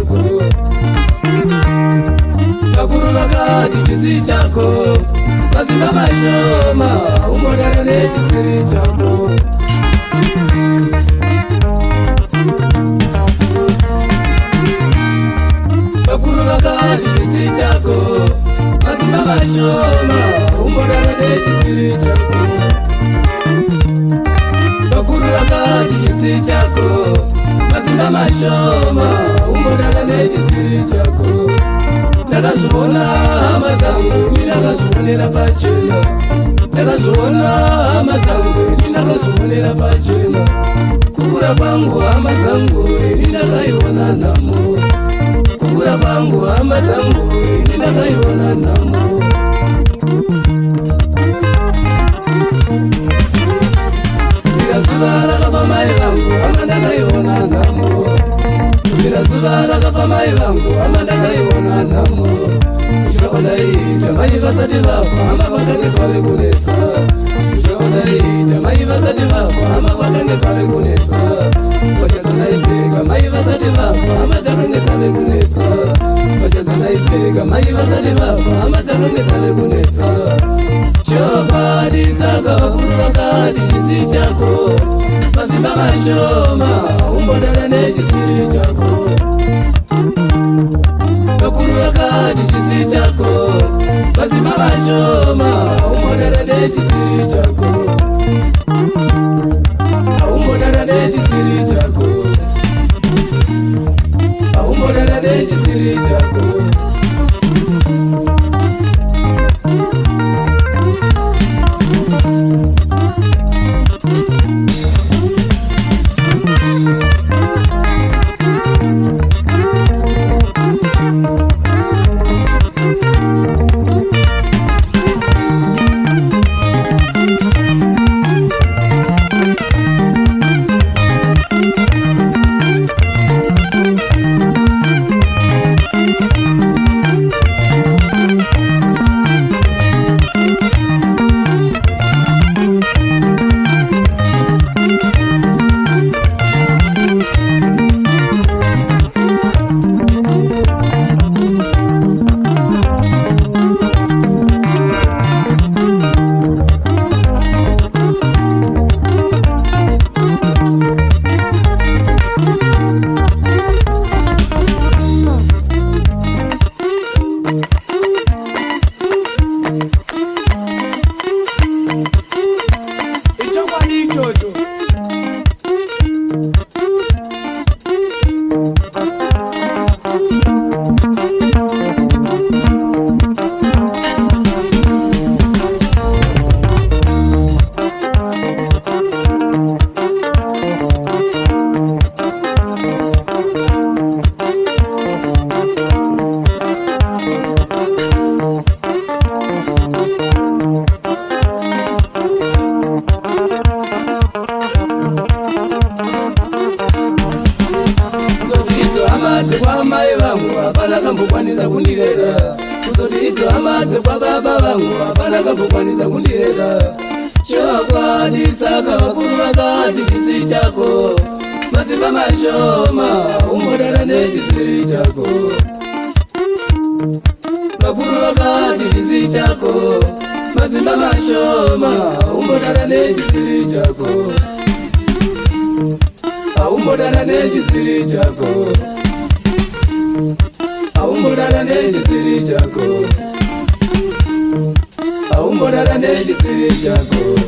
chako. Vakuru vakati chisiri chako, mazimba mashoma umbodara nechisiri chako. Vakuru vakati chisiri chako, mazimba mashoma umbodara nechisiri chako. Vakuru vakati chisiri chako, mazimba mashoma umbodara nechisiri chako. Ndakazviona hama dzangu ndakazvionera pachena. Ndakazviona hama dzangu ndakazvionera pachena. Kukura kwangu hama dzangu ndakaiona nhamo. Kukura kwangu hama dzangu ndakaiona nhamo. Zuva rakafa mai vangu hama ndakaiona nhamo. Zuva rakafa mai vangu hama ndakaiona nhamo. Kuchakakwadaita mai vasati vafa hama kwakange kwave kunetsa. Kuchakakwadaita mai vasati vafa hama kwakange kwave kunetsa. Pachadzanaipfeka mai vasati vafa hama dzakange dzave kunetsa. Pachadzanaipfeka mai vasati vafa hama dzakange dzave kunetsa. Chokwadi dzaka vakuru vakati chisiri chako, mazimba mashoma umbodara nechisiri chako. Vakuru vakati chisiri chako, mazimba mashoma umbodara nechisiri chako. Umbodara nechisiri chako, umbodara nechisiri chako. Kuzoti hama kwa baba vangu hapana kambokwanisa kundirera. Chokwadi saka vakuru vakati chisiri chako, mazimba mashoma umbodara nechisiri chako. Vakuru vakati chisiri chako, mazimba mashoma umbodara nechisiri chako. Umbodara nechisiri chako, umbodara nechisiri chako, umbodara nechisiri chako.